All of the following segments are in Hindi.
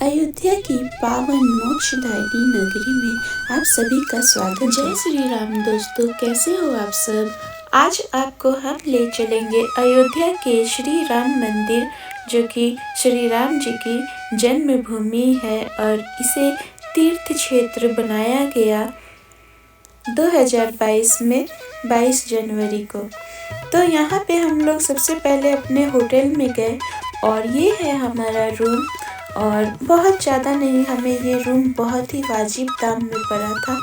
अयोध्या की पावन मोक्षदायिनी नगरी में आप सभी का स्वागत। जय श्री राम दोस्तों, कैसे हो आप सब। आज आपको हम ले चलेंगे अयोध्या के श्री राम मंदिर, जो कि श्री राम जी की जन्मभूमि है और इसे तीर्थ क्षेत्र बनाया गया 2022 में 22 जनवरी को। तो यहाँ पे हम लोग सबसे पहले अपने होटल में गए और ये है हमारा रूम। और बहुत ज़्यादा नहीं, हमें ये रूम बहुत ही वाजिब दाम में पड़ा था।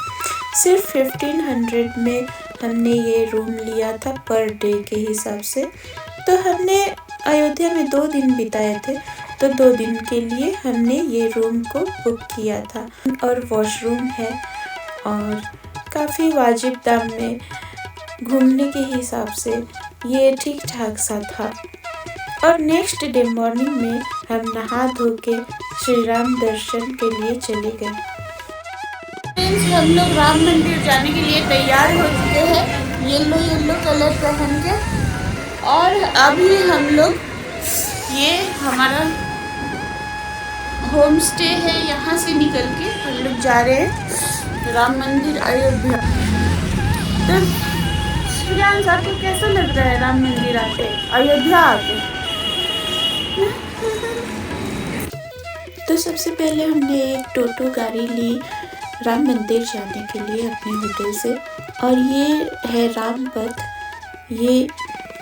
सिर्फ 1500 में हमने ये रूम लिया था पर डे के हिसाब से। तो हमने अयोध्या में 2 दिन बिताए थे, तो 2 दिन के लिए हमने ये रूम को बुक किया था। और वॉशरूम है और काफ़ी वाजिब दाम में, घूमने के हिसाब से ये ठीक ठाक सा था। और नेक्स्ट डे मॉर्निंग में हम नहा धो के श्री राम दर्शन के लिए चले गए। हम लोग राम मंदिर जाने के लिए तैयार हो चुके हैं, येलो कलर पहन के। और अभी हम लोग, ये हमारा होम स्टे है, यहाँ से निकल के हम लोग जा रहे हैं राम मंदिर अयोध्या। तो श्रेयांश, आपको कैसा लग रहा है राम मंदिर आके, अयोध्या आके? तो सबसे पहले हमने एक टोटो गाड़ी ली राम मंदिर जाने के लिए अपने होटल से। और ये है राम पथ, ये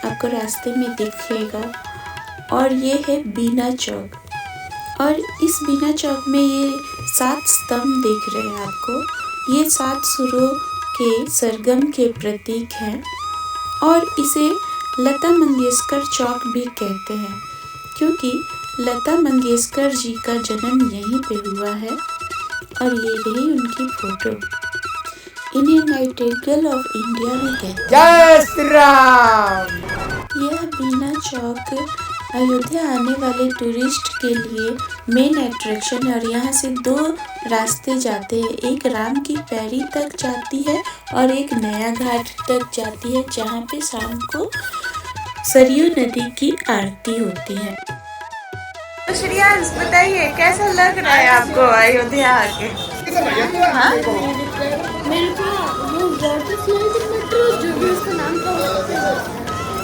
आपको रास्ते में दिखेगा। और ये है बीना चौक, और इस बीना चौक में ये 7 स्तंभ दिख रहे हैं आपको। ये 7 सुरों के सरगम के प्रतीक हैं और इसे लता मंगेशकर चौक भी कहते हैं, क्योंकि लता मंगेशकर जी का जन्म यहीं पे हुआ है। और ये रही उनकी फोटो। इन्हें नाइटिंगेल ऑफ इंडिया भी कहते हैं। जय श्री राम। यह बीना चौक अयोध्या आने वाले टूरिस्ट के लिए मेन अट्रैक्शन है। और यहाँ से 2 रास्ते जाते हैं, एक राम की पैड़ी तक जाती है और एक नया घाट तक जाती है, जहाँ पे शाम को सरयू नदी की आरती होती है। तो श्रेयांश, बताइए कैसा लग रहा है आपको अयोध्या आके? हाँ? मेरे को वो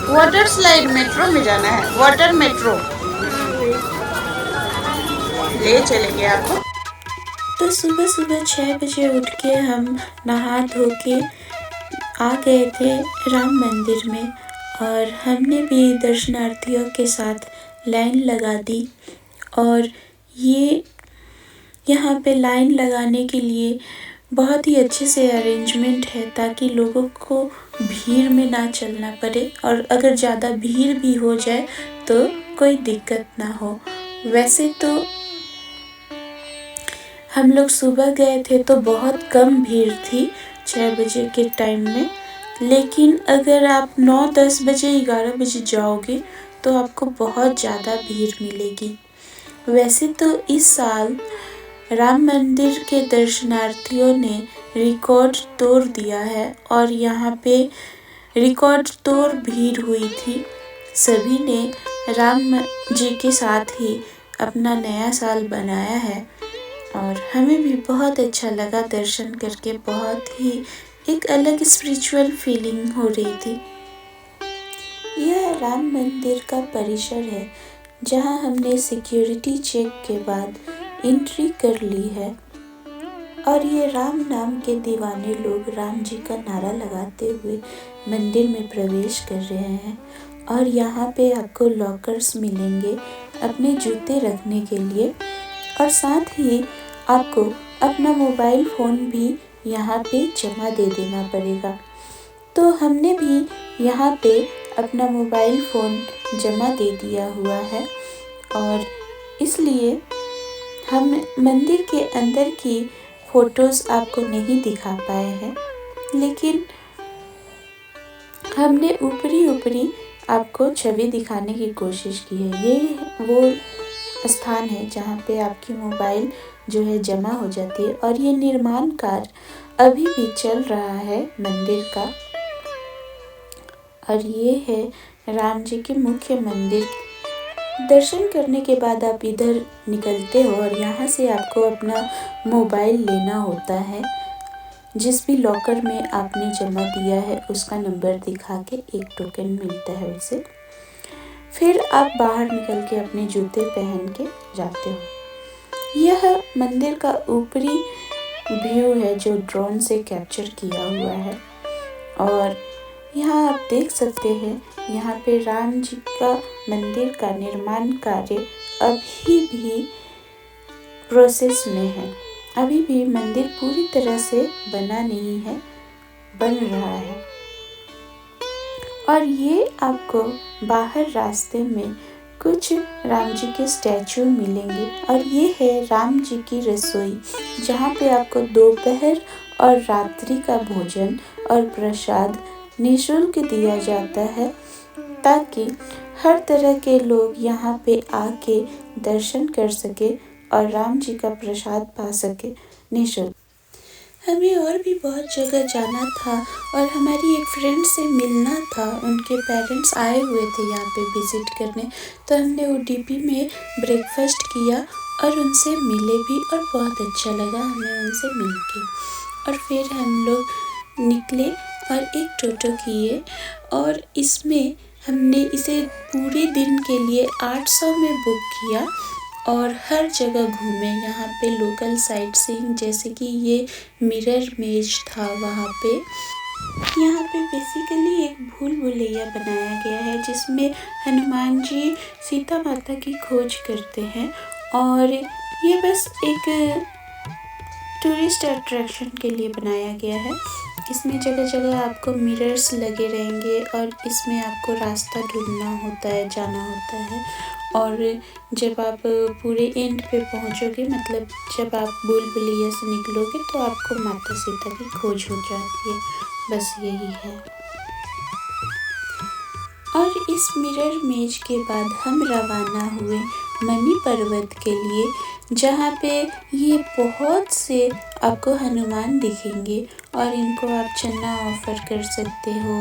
वाटर स्लाइड मेट्रो में जाना है, वाटर मेट्रो ले चलेंगे आपको। तो सुबह सुबह 6 बजे उठ के हम नहा धो के आ गए थे राम मंदिर में। और हमने भी दर्शनार्थियों के साथ लाइन लगा दी। और ये यहाँ पे लाइन लगाने के लिए बहुत ही अच्छे से अरेंजमेंट है, ताकि लोगों को भीड़ में ना चलना पड़े। और अगर ज़्यादा भीड़ भी हो जाए तो कोई दिक्कत ना हो। वैसे तो हम लोग सुबह गए थे तो बहुत कम भीड़ थी 6 बजे के टाइम में। लेकिन अगर आप 9, 10 बजे, 11 बजे जाओगे तो आपको बहुत ज़्यादा भीड़ मिलेगी। वैसे तो इस साल राम मंदिर के दर्शनार्थियों ने रिकॉर्ड तोड़ दिया है और यहाँ पे रिकॉर्ड तोड़ भीड़ हुई थी। सभी ने राम जी के साथ ही अपना नया साल बनाया है और हमें भी बहुत अच्छा लगा दर्शन करके। बहुत ही एक अलग स्पिरिचुअल फीलिंग हो रही थी। यह राम मंदिर का परिसर है, जहां हमने सिक्योरिटी चेक के बाद एंट्री कर ली है। और ये राम नाम के दीवाने लोग राम जी का नारा लगाते हुए मंदिर में प्रवेश कर रहे हैं। और यहाँ पे आपको लॉकर्स मिलेंगे अपने जूते रखने के लिए, और साथ ही आपको अपना मोबाइल फ़ोन भी यहाँ पे जमा दे देना पड़ेगा। तो हमने भी यहाँ पे अपना मोबाइल फ़ोन जमा दे दिया हुआ है, और इसलिए हम मंदिर के अंदर की फ़ोटोज़ आपको नहीं दिखा पाए हैं। लेकिन हमने ऊपरी आपको छवि दिखाने की कोशिश की है। ये वो स्थान है जहाँ पे आपकी मोबाइल जो है जमा हो जाती है। और ये निर्माण कार्य अभी भी चल रहा है मंदिर का। और ये है राम जी के मुख्य मंदिर दर्शन करने के बाद आप इधर निकलते हो और यहाँ से आपको अपना मोबाइल लेना होता है। जिस भी लॉकर में आपने जमा दिया है उसका नंबर दिखा के एक टोकन मिलता है उसे। फिर आप बाहर निकल के अपने जूते पहन के जाते हो। यह मंदिर का ऊपरी व्यू है जो ड्रोन से कैप्चर किया हुआ है और यहाँ आप देख सकते हैं यहाँ पे राम जी का मंदिर का निर्माण कार्य अभी भी प्रोसेस में है। अभी भी मंदिर पूरी तरह से बना नहीं है, बन रहा है। और ये आपको बाहर रास्ते में कुछ राम जी के स्टैचू मिलेंगे और ये है राम जी की रसोई जहाँ पे आपको दोपहर और रात्रि का भोजन और प्रसाद निःशुल्क दिया जाता है ताकि हर तरह के लोग यहाँ पे आके दर्शन कर सके और राम जी का प्रसाद पा सके निःशुल्क। हमें और भी बहुत जगह जाना था और हमारी एक फ्रेंड से मिलना था। उनके पेरेंट्स आए हुए थे यहाँ पे विजिट करने, तो हमने उडुपी में ब्रेकफास्ट किया और उनसे मिले भी और बहुत अच्छा लगा हमें उनसे मिलके। और फिर हम लोग निकले और एक टोटो किए और इसमें हमने इसे पूरे दिन के लिए 800 में बुक किया और हर जगह घूमे। यहाँ पे लोकल साइट सीइंग जैसे कि ये मिरर मेज था वहाँ पे। यहाँ पे बेसिकली एक भूल भुलैया बनाया गया है जिसमें हनुमान जी सीता माता की खोज करते हैं और ये बस एक टूरिस्ट अट्रैक्शन के लिए बनाया गया है। इसमें जगह जगह आपको मिरर्स लगे रहेंगे और इसमें आपको रास्ता ढूंढना होता है, जाना होता है। और जब आप पूरे एंड पे पहुंचोगे, मतलब जब आप भूल भुलैया से निकलोगे तो आपको माता सीता की खोज हो जाती है, बस यही है। और इस मिरर मेज के बाद हम रवाना हुए मणि पर्वत के लिए जहाँ पे ये बहुत से आपको हनुमान दिखेंगे और इनको आप चना ऑफ़र कर सकते हो,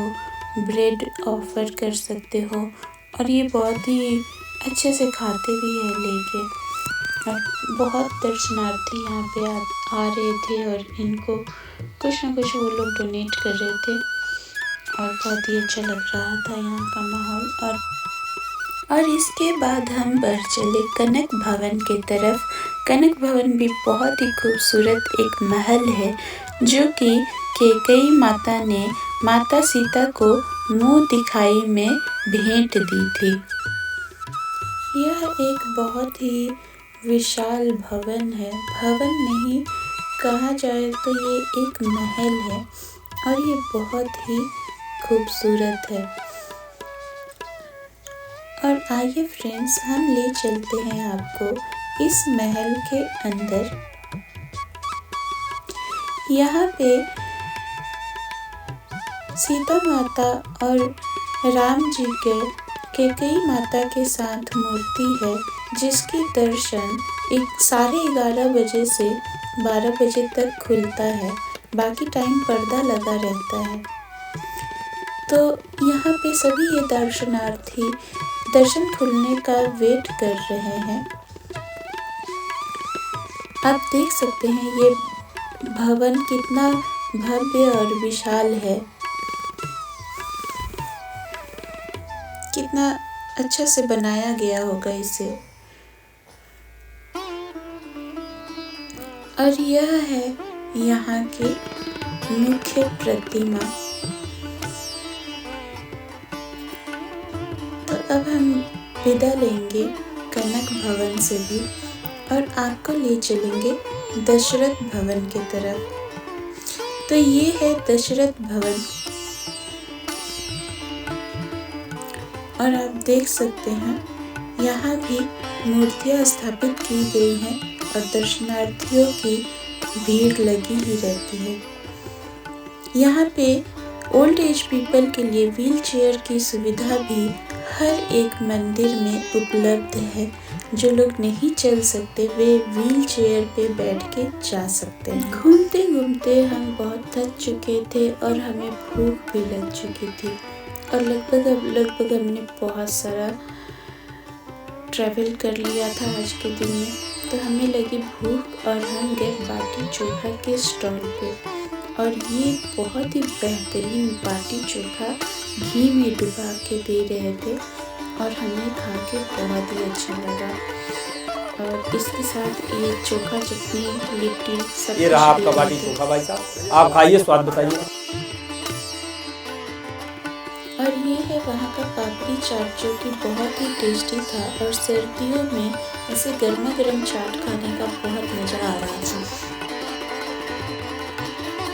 ब्रेड ऑफ़र कर सकते हो और ये बहुत ही अच्छे से खाते भी है लेके। और बहुत दर्शनार्थी यहाँ पे आ रहे थे और इनको कुछ ना कुछ वो लोग डोनेट कर रहे थे और बहुत ही अच्छा लग रहा था यहाँ का माहौल। और इसके बाद हम बढ़ चले कनक भवन की तरफ। कनक भवन भी बहुत ही खूबसूरत एक महल है जो कि कैकेयी माता ने माता सीता को मुँह दिखाई में भेंट दी थी। यह एक बहुत ही विशाल भवन है, भवन नहीं कहा जाए तो ये एक महल है और ये बहुत ही खूबसूरत है। और आइए फ्रेंड्स, हम ले चलते हैं आपको इस महल के अंदर। यहाँ पे सीता माता और राम जी के कैकेयी माता के साथ मूर्ति है जिसकी दर्शन 11:30 बजे से 12 बजे तक खुलता है, बाकी टाइम पर्दा लगा रहता है। तो यहाँ पे सभी ये दर्शनार्थी दर्शन खुलने का वेट कर रहे हैं। आप देख सकते हैं ये भवन कितना भव्य और विशाल है, कितना अच्छा से बनाया गया होगा इसे। और यह है यहाँ की मुख्य प्रतिमा। तो अब हम विदा लेंगे कनक भवन से भी और आपको ले चलेंगे दशरथ भवन की तरफ। तो ये है दशरथ भवन और आप देख सकते हैं यहाँ भी मूर्तियाँ स्थापित की गई हैं और दर्शनार्थियों की भीड़ लगी ही रहती है। यहाँ पे ओल्ड एज पीपल के लिए व्हील चेयर की सुविधा भी हर एक मंदिर में उपलब्ध है। जो लोग नहीं चल सकते वे व्हील चेयर पे बैठ के जा सकते हैं। घूमते घूमते हम बहुत थक चुके थे और हमें भूख भी लग चुकी थी और लगभग हमने बहुत सारा ट्रैवल कर लिया था आज के दिन में, तो हमें लगी भूख और हम गए बाटी चोखा के स्टॉल पे। और ये बहुत ही बेहतरीन बाटी चोखा घी में डुबा के दे रहे थे और हमें खा के बहुत ही अच्छा लगा। और इसके साथ ये चोखा चटनी लिट्टी सब ये रहा आपका बाटी चोखा भाई साहब, आप खाइए, स्वाद बताइए। और ये है वहाँ का पापड़ी चाट जो कि बहुत ही टेस्टी था। और सर्दियों में ऐसे गर्मा गर्म चाट खाने का बहुत मज़ा आ रहा था।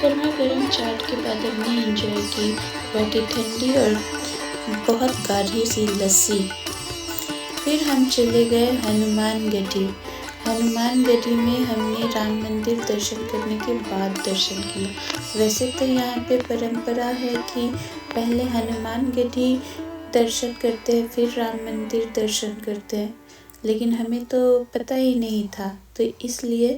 गर्मा गर्म चाट के बाद हमने एंजॉय की बाटी ठंडी और बहुत गाढ़ी सी लस्सी। फिर हम चले गए हनुमानगढ़ी। हनुमानगढ़ी में हमने राम मंदिर दर्शन करने के बाद दर्शन किया। वैसे तो यहाँ पे परंपरा है कि पहले हनुमानगढ़ी दर्शन करते हैं फिर राम मंदिर दर्शन करते हैं, लेकिन हमें तो पता ही नहीं था, तो इसलिए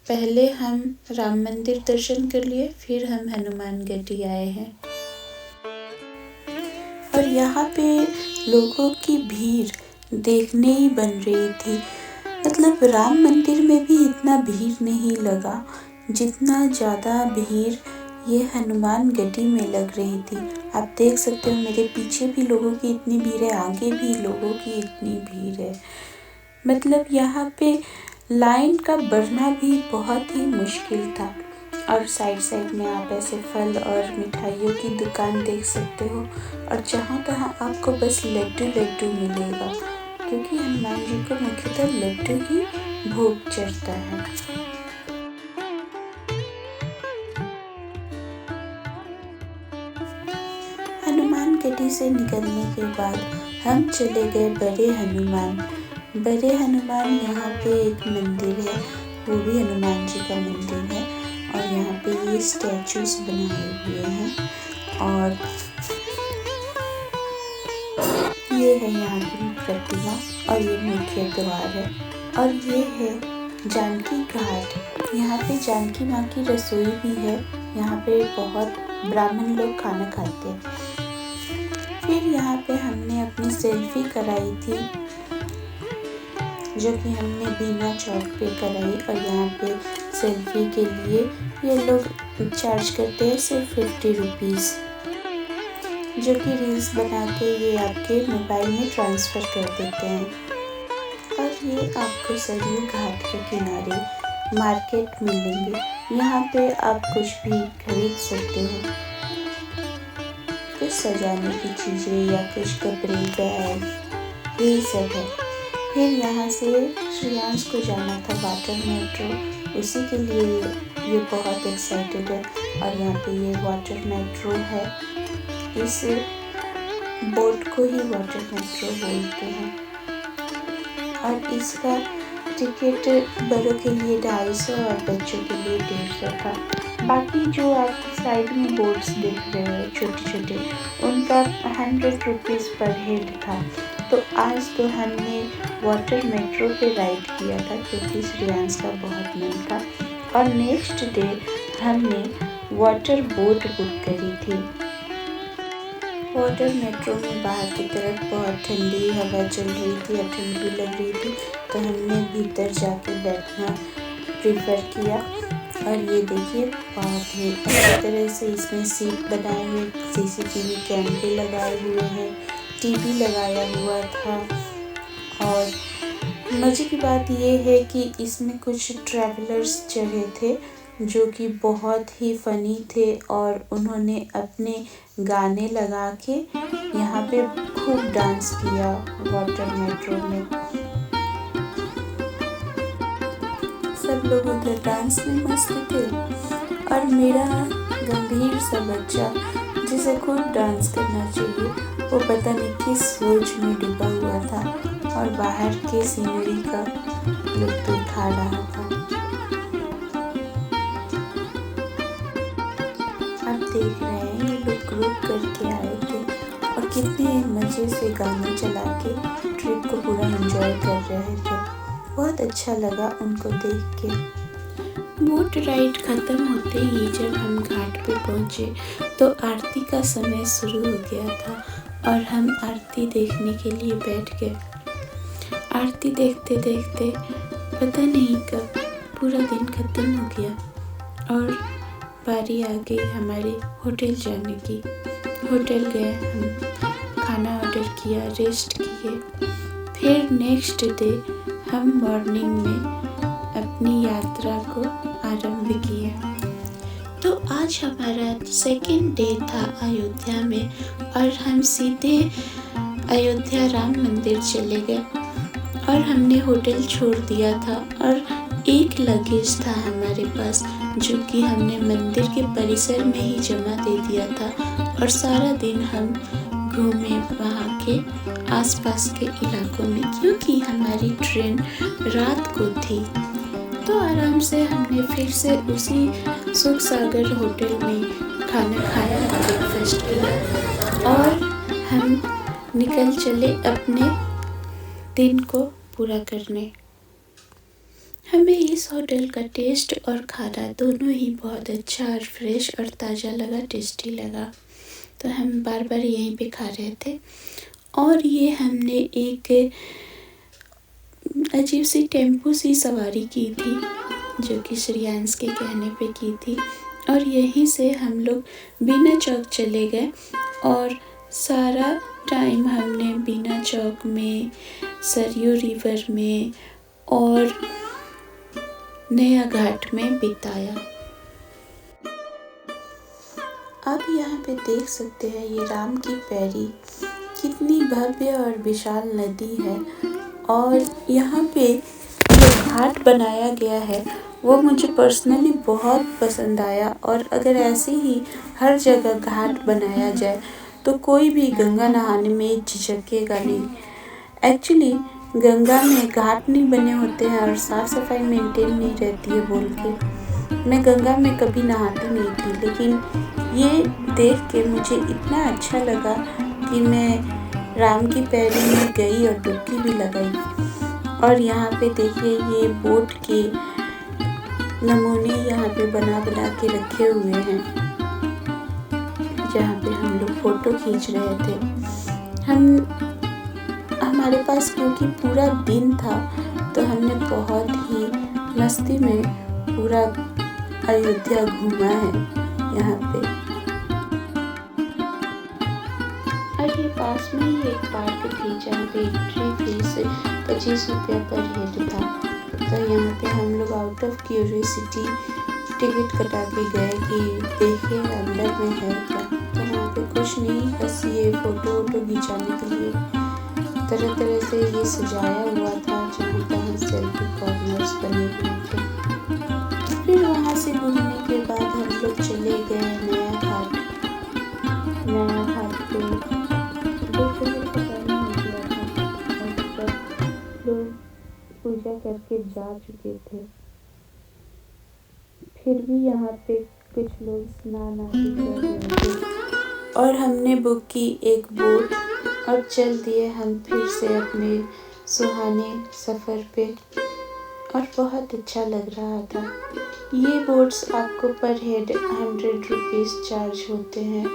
पहले हम राम मंदिर दर्शन कर लिए फिर हम हनुमानगढ़ी आए हैं। और यहाँ पे लोगों की भीड़ देखने ही बन रही थी। मतलब राम मंदिर में भी इतना भीड़ नहीं लगा जितना ज़्यादा भीड़ ये हनुमानगढ़ी में लग रही थी। आप देख सकते हो मेरे पीछे भी लोगों की इतनी भीड़ है, आगे भी लोगों की इतनी भीड़ है। मतलब यहाँ पे लाइन का बढ़ना भी बहुत ही मुश्किल था। और साइड साइड में आप ऐसे फल और मिठाइयों की दुकान देख सकते हो और जहाँ तहाँ आपको बस लड्डू लड्डू मिलेगा, क्योंकि हनुमान जी को मुख्यतः लड्डू ही भोग चढ़ता है। हनुमानगढ़ी से निकलने के बाद हम चले गए बड़े हनुमान। बड़े हनुमान यहाँ पे एक मंदिर है, वो भी हनुमान जी का मंदिर है। और यहाँ पे ये स्टैचूज बनाए हुए हैं और ये है यहाँ की प्रतिमा और ये मुख्य द्वार है। और ये है जानकी घाट। यहाँ पे जानकी माँ की रसोई भी है। यहाँ पे बहुत ब्राह्मण लोग खाना खाते हैं। फिर यहाँ पे हमने अपनी सेल्फी कराई थी, जो कि हमने बीना चौक पे कराई। और यहाँ पे सेल्फी के लिए ये लोग चार्ज करते हैं सिर्फ 50 रुपीज़, जो कि रील्स बना के ये आपके मोबाइल में ट्रांसफ़र कर देते हैं। और ये आपको सरयू घाट के किनारे मार्केट मिलेंगे। यहाँ पे आप कुछ भी खरीद सकते हो, कुछ सजाने की चीज़ें या कुछ कपड़े, बैग, ये सब है। फिर यहाँ से श्रेयांश को जाना था वाटर मेट्रो, उसी के लिए ये बहुत एक्साइटेड है। और यहाँ पे ये वाटर मेट्रो है, इस बोट को ही वाटर मेट्रो बोलते हैं। और इसका टिकट बड़ों के लिए 250 और बच्चों के लिए 150 था। बाकी जो आप साइड में बोट्स देख रहे हो छोटे छोटे, उनका 100 रुपीज़ पर हेड था। तो आज तो हमने वाटर मेट्रो पे राइड किया था क्योंकि श्रेयांश का बहुत मन था। और नेक्स्ट डे हमने वाटर बोट बुक करी थी। वाटर मेट्रो में बाहर की तरफ बहुत ठंडी हवा चल रही थी और ठंड भी लग रही थी, तो हमने भीतर जाके बैठना प्रेफर किया। और ये देखिए बहुत ही अच्छी तरह से इसमें सीट बनाए हुए, CCTV कैमरे लगाए हुए हैं, टीवी लगाया हुआ था। और मज़े की बात ये है कि इसमें कुछ ट्रैवलर्स चढ़े थे जो कि बहुत ही फ़नी थे और उन्होंने अपने गाने लगा के यहाँ पे खूब डांस किया वाटर मेट्रो में। सब लोग उधर डांस में मस्त थे और मेरा गंभीर सा बच्चा जिसे खुद डांस करना चाहिए, वो पता नहीं किस सोच में डूबा हुआ था और बाहर के सीनरी का लुत्फ उठा रहा था। आप देख रहे हैं ये लोग ग्रुप करके आए थे और कितने मज़े से गाना चला के ट्रिप को पूरा एंजॉय कर रहे थे। बहुत अच्छा लगा उनको देख के। बोट राइड ख़त्म होते ही जब हम घाट पे पहुँचे तो आरती का समय शुरू हो गया था और हम आरती देखने के लिए बैठ गए। आरती देखते देखते पता नहीं कब पूरा दिन खत्म हो गया और बारी आ गई हमारे होटल जाने की। होटल गए, हम खाना ऑर्डर किया, रेस्ट किए। फिर नेक्स्ट डे हम मॉर्निंग में अपनी यात्रा को आरंभ किए। तो आज हमारा सेकेंड डे था अयोध्या में और हम सीधे अयोध्या राम मंदिर चले गए और हमने होटल छोड़ दिया था और एक लगेज था हमारे पास जो कि हमने मंदिर के परिसर में ही जमा दे दिया था और सारा दिन हम घूमे वहाँ के आसपास के इलाकों में, क्योंकि हमारी ट्रेन रात को थी। तो आराम से हमने फिर से उसी सुख सागर होटल में खाना खाया, ब्रेकफास्ट किया और हम निकल चले अपने दिन को पूरा करने। हमें इस होटल का टेस्ट और खाना दोनों ही बहुत अच्छा और फ्रेश और ताज़ा लगा, टेस्टी लगा। तो हम बार बार यहीं पे खा रहे थे। और ये हमने एक अजीब सी टेम्पो सी सवारी की थी जो कि श्रेयांश के कहने पे की थी और यहीं से हम लोग बीना चौक चले गए और सारा टाइम हमने बीना चौक में, सरयू रिवर में और नया घाट में बिताया। आप यहाँ पे देख सकते हैं ये राम की पैरी कितनी भव्य और विशाल नदी है और यहाँ पे जो घाट बनाया गया है वो मुझे पर्सनली बहुत पसंद आया। और अगर ऐसे ही हर जगह घाट बनाया जाए तो कोई भी गंगा नहाने में झिझकेगा नहीं। एक्चुअली गंगा में घाट नहीं बने होते हैं और साफ़ सफाई मेंटेन नहीं रहती है बोल के मैं गंगा में कभी नहाती नहीं थी, लेकिन ये देख के मुझे इतना अच्छा लगा कि मैं राम की पैरी में गई और डुबकी भी लगाई। और यहाँ पे देखिए ये बोट के नमूने यहाँ पे बना के रखे हुए हैं जहाँ पे हम लोग फ़ोटो खींच रहे थे। हमारे पास क्योंकि पूरा दिन था तो हमने बहुत ही मस्ती में पूरा अयोध्या घूमा है यहाँ पे। और ये पास में ही एक पार्क थी जहाँ पे एंट्री फीस 25 रुपया पर हेड था। तो यहाँ पे हम लोग आउट ऑफ क्यूरियोसिटी टिकट कटा के गए कि देखें अंदर में है क्या। तो वहाँ पे कुछ नहीं, बस ये फ़ोटो खिंचाने के लिए तरह तरह से ये सजाया हुआ था जहाँ तहाँ सेल्फी कॉर्नर्स बने हुए थे। फिर वहाँ से घूमने के बाद हम लोग चले गए नया घाट पे दोपहर का टाइम हो गया था और सब लोग पूजा करके जा चुके थे। फिर भी यहाँ पे कुछ लोग स्नान आदि कर रहे थे और हमने बुक की एक बोट और चल दिए हम फिर से अपने सुहाने सफ़र पे और बहुत अच्छा लग रहा था। ये बोट्स आपको पर हेड 100 रुपीज़ चार्ज होते हैं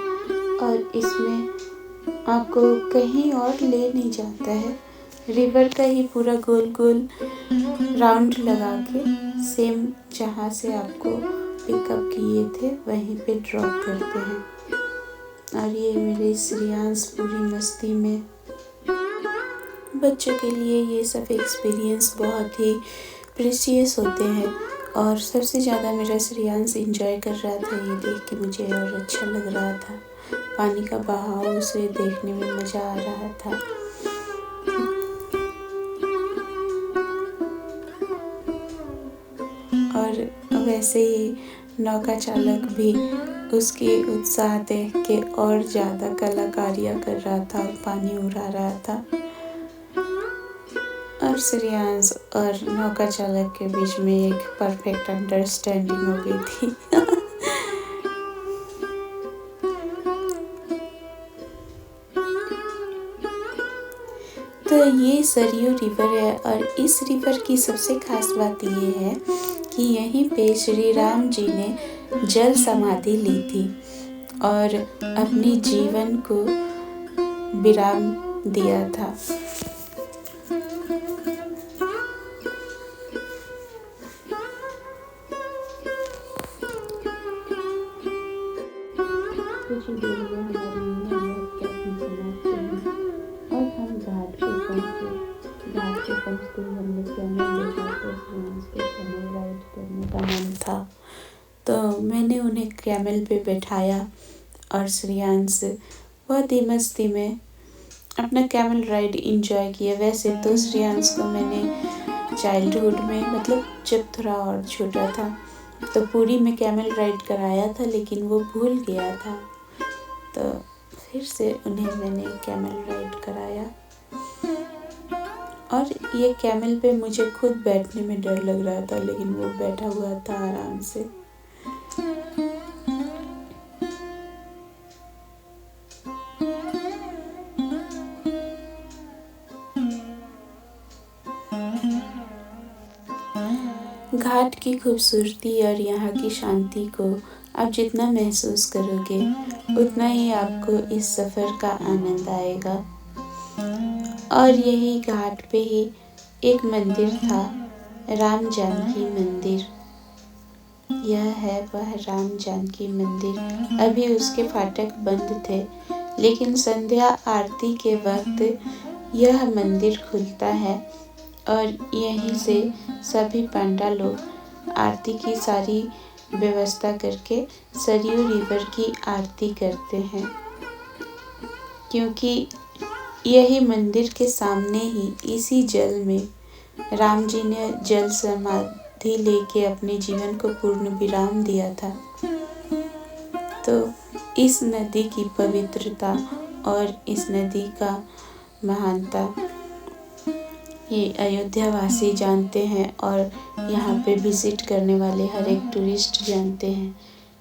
और इसमें आपको कहीं और ले नहीं जाता है, रिवर का ही पूरा गोल गोल राउंड लगा के सेम जहाँ से आपको पिकअप किए थे वहीं पे ड्रॉप करते हैं। और ये मेरे श्रेयांश पूरी मस्ती में। बच्चों के लिए ये सब एक्सपीरियंस बहुत ही प्रेशियस होते हैं और सबसे ज़्यादा मेरा श्रेयांश एंजॉय कर रहा था ये देख के, मुझे और अच्छा लग रहा था। पानी का बहाव उसे देखने में मज़ा आ रहा था। और वैसे ही नौका चालक भी उसके उत्साह देख के और ज़्यादा कलाकारियाँ कर रहा था और पानी उड़ा रहा था और श्रेयांश और नौका चालक के बीच में एक परफेक्ट अंडरस्टैंडिंग हो गई थी। तो ये सरयू रिवर है और इस रिवर की सबसे खास बात ये है कि यहीं पे श्री राम जी ने जल समाधि ली थी और अपने जीवन को विराम दिया था। ही देर में हमारी बहुत कैंपिंग समाप्त हुई और हम घाट पे पहुँचे। घाट पे पहुँचते ही हम लोग कैमल देखा तो श्रेयांश को कैमल राइड करने का मन था, तो मैंने उन्हें कैमल पे बैठाया और श्रेयांश बहुत ही मस्ती में अपना कैमल राइड एंजॉय किया। वैसे तो श्रेयांश को मैंने चाइल्डहुड में मतलब जब थोड़ा और छोटा था तो पुरी में कैमल राइड कराया था, लेकिन वो भूल गया था, तो फिर से उन्हें मैंने कैमल राइड कराया। और ये कैमल पे मुझे खुद बैठने में डर लग रहा था, लेकिन वो बैठा हुआ था आराम से। घाट की खूबसूरती और यहाँ की शांति को आप जितना महसूस करोगे उतना ही आपको इस सफ़र का आनंद आएगा। और यही घाट पे ही एक मंदिर था, राम जानकी मंदिर। यह है वह राम जानकी मंदिर। अभी उसके फाटक बंद थे, लेकिन संध्या आरती के वक्त यह मंदिर खुलता है और यहीं से सभी पंडा लोग आरती की सारी व्यवस्था करके सरयू रिवर की आरती करते हैं, क्योंकि यही मंदिर के सामने ही इसी जल में राम जी ने जल समाधि लेके अपने जीवन को पूर्ण विराम दिया था। तो इस नदी की पवित्रता और इस नदी का महानता ये अयोध्या वासी जानते हैं और यहाँ पे विजिट करने वाले हर एक टूरिस्ट जानते हैं।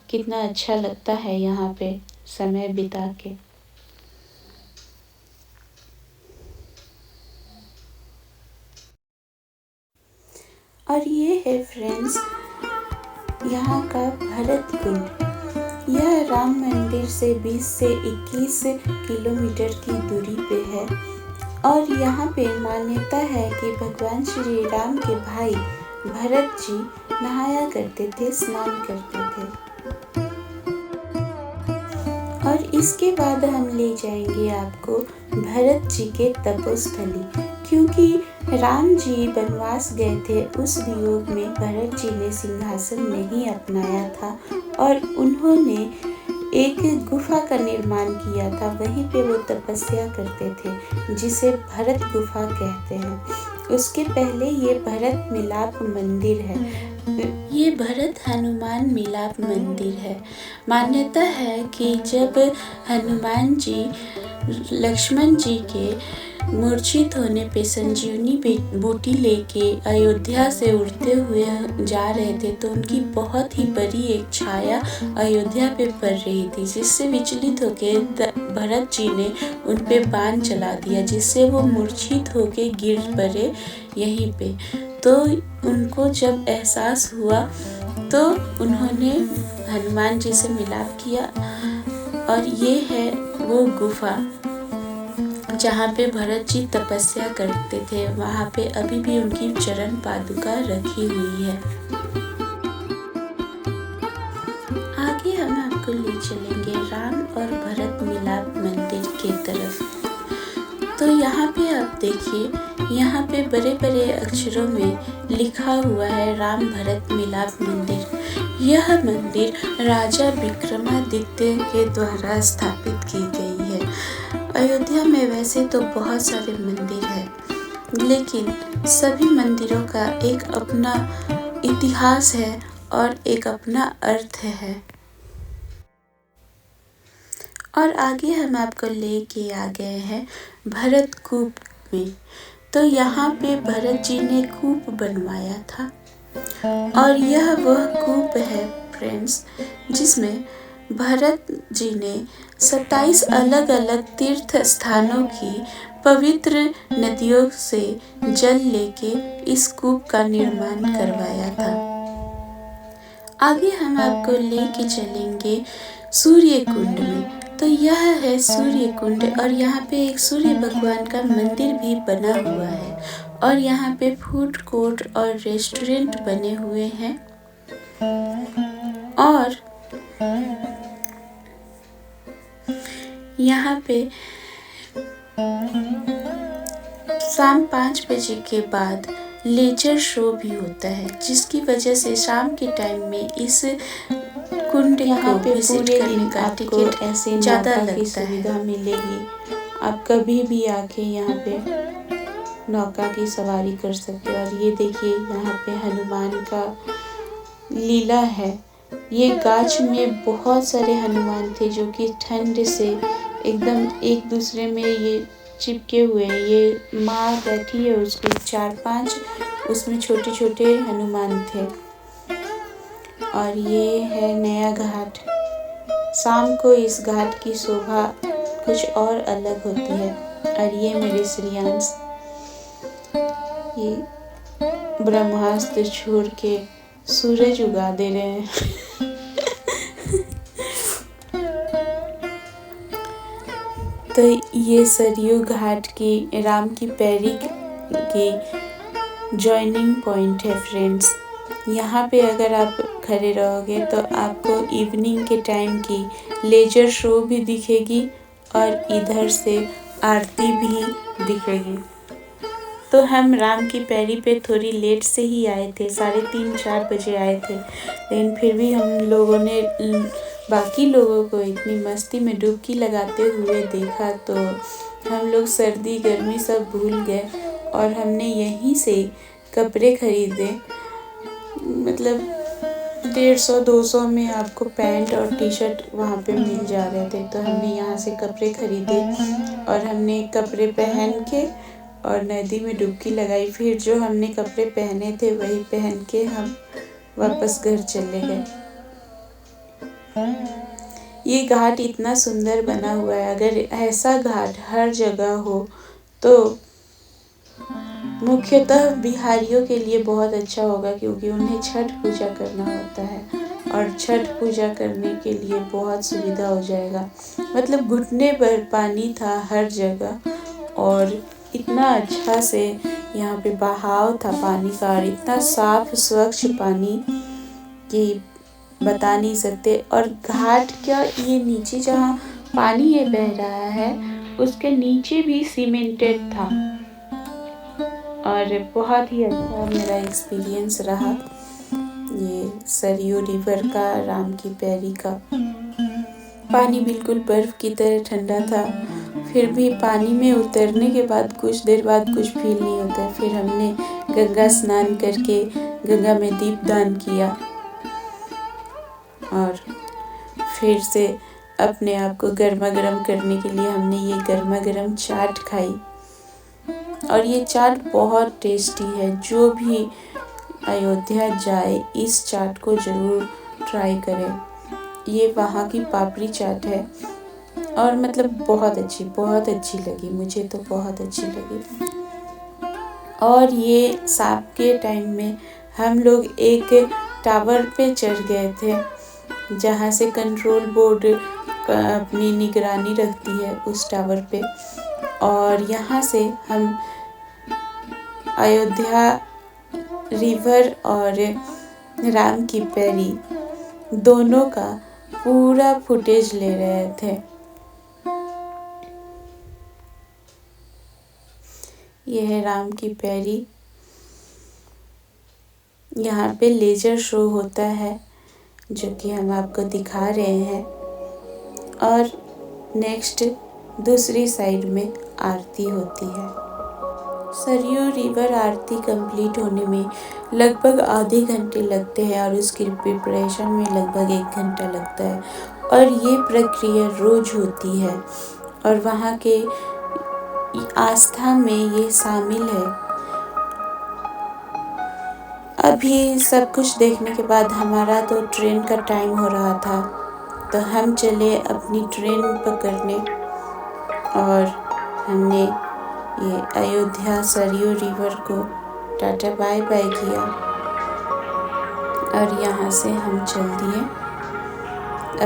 कितना अच्छा लगता है यहाँ पे समय बिता के। और ये है फ्रेंड्स यहाँ का भरत कुंड। यह राम मंदिर से 20 से 21 किलोमीटर की दूरी पे है और यहाँ पे मान्यता है कि भगवान श्री राम के भाई भरत जी नहाया करते थे, स्नान करते थे। और इसके बाद हम ले जाएंगे आपको भरत जी के तपोस्थली, क्योंकि राम जी वनवास गए थे उस वियोग में भरत जी ने सिंहासन नहीं अपनाया था और उन्होंने एक गुफा का निर्माण किया था। वहीं पे वो तपस्या करते थे, जिसे भरत गुफा कहते हैं। उसके पहले ये भरत मिलाप मंदिर है। ये भरत हनुमान मिलाप मंदिर है। मान्यता है कि जब हनुमान जी लक्ष्मण जी के मूर्छित होने पे संजीवनी बूटी लेके अयोध्या से उड़ते हुए जा रहे थे, तो उनकी बहुत ही बड़ी एक छाया अयोध्या पे पड़ रही थी, जिससे विचलित होके भरत जी ने उन पे बाण चला दिया, जिससे वो मूर्छित होके गिर पड़े यहीं पे। तो उनको जब एहसास हुआ तो उन्होंने हनुमान जी से मिलाप किया और ये है वो गुफा जहाँ पे भरत जी तपस्या करते थे। वहाँ पे अभी भी उनकी चरण पादुका रखी हुई है। आगे हम आपको ले चलेंगे राम और भरत मिलाप मंदिर की तरफ। तो यहाँ पे आप देखिए, यहाँ पे बड़े बड़े अक्षरों में लिखा हुआ है राम भरत मिलाप मंदिर। यह मंदिर राजा विक्रमादित्य के द्वारा स्थापित की गई है। अयोध्या में वैसे तो बहुत सारे मंदिर हैं, लेकिन सभी मंदिरों का एक अपना इतिहास है और एक अपना अर्थ है। और आगे हम आपको लेके आ गए हैं भरत कूप में। तो यहाँ पे भरत जी ने कूप बनवाया था और यह वह कूप है फ्रेंड्स, जिसमें भरत जी ने 27 अलग अलग तीर्थ स्थानों की पवित्र नदियों से जल लेके इस कूप का निर्माण करवाया था। आगे हम आपको लेके चलेंगे सूर्य कुंड में। तो यह है सूर्य कुंड और यहाँ पे एक सूर्य भगवान का मंदिर भी बना हुआ है और यहाँ पे फूड कोर्ट और रेस्टोरेंट बने हुए हैं। और यहाँ पे शाम 5 बजे के बाद लेजर शो भी होता है, जिसकी वजह से शाम के टाइम में इस कुंड यहाँ को पे विजिट पूरे करने दिन का आपको टिकट ऐसे ज़्यादा नौका की लगता है। सुविधा मिलेगी। आप कभी भी आके यहाँ पे नौका की सवारी कर सकते हो। और ये देखिए यहाँ पे हनुमान का लीला है। ये गाछ में बहुत सारे हनुमान थे जो कि ठंड से एकदम एक दूसरे में ये चिपके हुए हैं। ये माँ बैठी है, उसके 4-5 उसमें छोटे छोटे हनुमान थे। और ये है नया घाट। शाम को इस घाट की शोभा कुछ और अलग होती है। और ये मेरे श्रेयांश, ये ब्रह्मास्त्र छोड़ के सूरज उगा दे रहे हैं। तो ये सरयू घाट की राम की पैरी की जॉइनिंग पॉइंट है फ्रेंड्स। यहाँ पे अगर आप खड़े रहोगे तो आपको इवनिंग के टाइम की लेजर शो भी दिखेगी और इधर से आरती भी दिखेगी। तो हम राम की पैरी पे थोड़ी लेट से ही आए थे, 3:30-4 बजे आए थे, लेकिन फिर भी हम लोगों ने बाकी लोगों को इतनी मस्ती में डुबकी लगाते हुए देखा तो हम लोग सर्दी गर्मी सब भूल गए और हमने यहीं से कपड़े खरीदे। मतलब 150-200 में आपको पैंट और टी शर्ट वहाँ पे मिल जा रहे थे। तो हमने यहाँ से कपड़े खरीदे और हमने कपड़े पहन के और नदी में डुबकी लगाई। फिर जो हमने कपड़े पहने थे वही पहन के हम वापस घर चले गए। ये घाट इतना सुंदर बना हुआ है। अगर ऐसा घाट हर जगह हो तो मुख्यतः बिहारियों के लिए बहुत अच्छा होगा, क्योंकि उन्हें छठ पूजा करना होता है और छठ पूजा करने के लिए बहुत सुविधा हो जाएगा। मतलब घुटने पर पानी था हर जगह और इतना अच्छा से यहाँ पे बहाव था पानी का और इतना साफ स्वच्छ पानी कि बता नहीं सकते। और घाट का ये नीचे जहाँ पानी ये बह रहा है उसके नीचे भी सीमेंटेड था और बहुत ही अच्छा मेरा एक्सपीरियंस रहा ये सरयू रिवर का, राम की पैरी का। पानी बिल्कुल बर्फ़ की तरह ठंडा था। फिर भी पानी में उतरने के बाद कुछ देर बाद कुछ फील नहीं होता है। फिर हमने गंगा स्नान करके गंगा में दीपदान किया और फिर से अपने आप को गर्मा गर्म करने के लिए हमने ये गर्मा गर्म चाट खाई। और ये चाट बहुत टेस्टी है। जो भी अयोध्या जाए इस चाट को ज़रूर ट्राई करें। ये वहाँ की पापड़ी चाट है और मतलब बहुत अच्छी लगी मुझे, तो बहुत अच्छी लगी। और ये शाम के टाइम में हम लोग एक टावर पे चढ़ गए थे जहाँ से कंट्रोल बोर्ड अपनी निगरानी रखती है उस टावर पे। और यहाँ से हम अयोध्या रिवर और राम की पैरी दोनों का पूरा फुटेज ले रहे थे। यह है राम की पैरी। यहाँ पे लेजर शो होता है जो कि हम आपको दिखा रहे हैं और नेक्स्ट दूसरी साइड में आरती होती है। सरयू रिवर आरती कंप्लीट होने में लगभग आधे घंटे लगते हैं और उसकी प्रिपरेशन में लगभग 1 घंटा लगता है। और ये प्रक्रिया रोज होती है और वहाँ के आस्था में ये शामिल है। अभी सब कुछ देखने के बाद हमारा तो ट्रेन का टाइम हो रहा था, तो हम चले अपनी ट्रेन पकड़ने और हमने ये अयोध्या सरयू रिवर को टाटा बाय बाय किया और यहाँ से हम चल दिए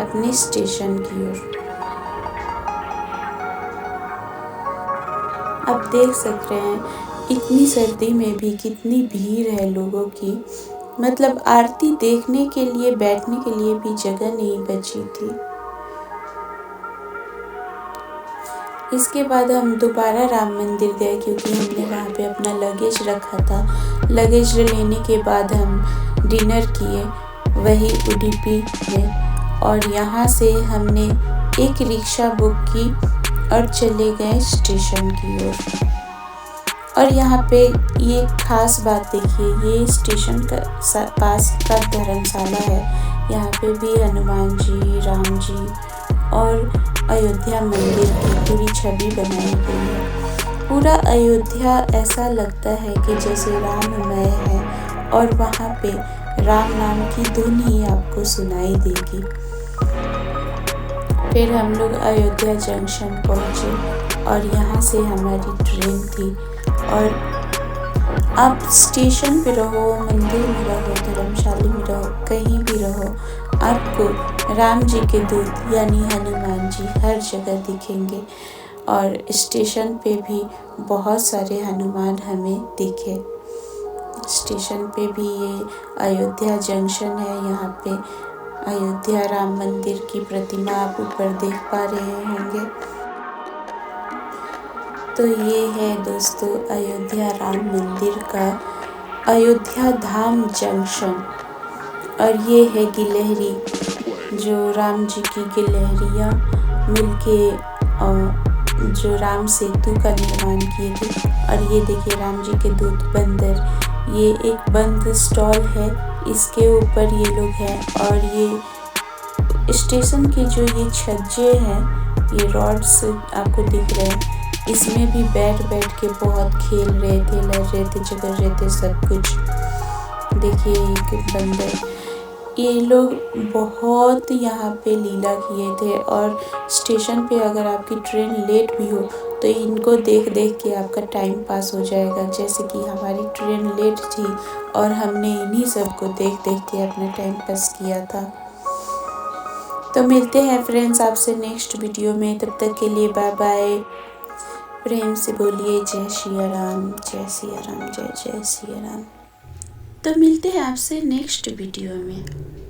अपने स्टेशन की ओर। आप देख सकते हैं इतनी सर्दी में भी कितनी भीड़ है लोगों की। मतलब आरती देखने के लिए बैठने के लिए भी जगह नहीं बची थी। इसके बाद हम दोबारा राम मंदिर गए क्योंकि हमने वहाँ पे अपना लगेज रखा था। लगेज लेने के बाद हम डिनर किए वही उडुपी में और यहाँ से हमने एक रिक्शा बुक की और चले गए स्टेशन की ओर। और यहाँ पे ये खास बात देखिए, ये स्टेशन का पास का धर्मशाला है। यहाँ पे भी हनुमान जी, राम जी और अयोध्या मंदिर की पूरी छवि बनाई गई है। पूरा अयोध्या ऐसा लगता है कि जैसे राममय है और वहाँ पे राम नाम की धुन ही आपको सुनाई देगी। फिर हम लोग अयोध्या जंक्शन पहुँचे और यहाँ से हमारी ट्रेन थी। और आप स्टेशन पे रहो, मंदिर में रहो, धर्मशाला में रहो, कहीं भी रहो, आपको राम जी के दूत यानी हनुमान जी हर जगह दिखेंगे। और स्टेशन पे भी बहुत सारे हनुमान हमें दिखे। स्टेशन पे भी ये अयोध्या जंक्शन है। यहाँ पे अयोध्या राम मंदिर की प्रतिमा आप ऊपर देख पा रहे होंगे। तो ये है दोस्तों अयोध्या राम मंदिर का अयोध्या धाम जंक्शन। और ये है गिलहरी, जो राम जी की गिलहरियाँ मिलके जो राम सेतु का निर्माण किए थे। और ये देखिए राम जी के दूत बंदर, ये एक बंद स्टॉल है, इसके ऊपर ये लोग हैं। और ये स्टेशन के जो ये छज्जे हैं, ये रॉड्स आपको दिख रहे हैं, इसमें भी बैठ के बहुत खेल रहे थे, लड़ रहे थे, झगड़ रहे थे, सब कुछ। देखिए एक बंदर, ये लोग बहुत यहाँ पे लीला किए थे। और स्टेशन पे अगर आपकी ट्रेन लेट भी हो तो इनको देख के आपका टाइम पास हो जाएगा। जैसे कि हमारी ट्रेन लेट थी और हमने इन्हीं सबको देख के अपना टाइम पास किया था। तो मिलते हैं फ्रेंड्स आपसे नेक्स्ट वीडियो में, तब तक के लिए बाय बाय। प्रेम से बोलिए जय सिया राम, जय सिया राम, जय जय सिया राम। तो मिलते हैं आपसे नेक्स्ट वीडियो में।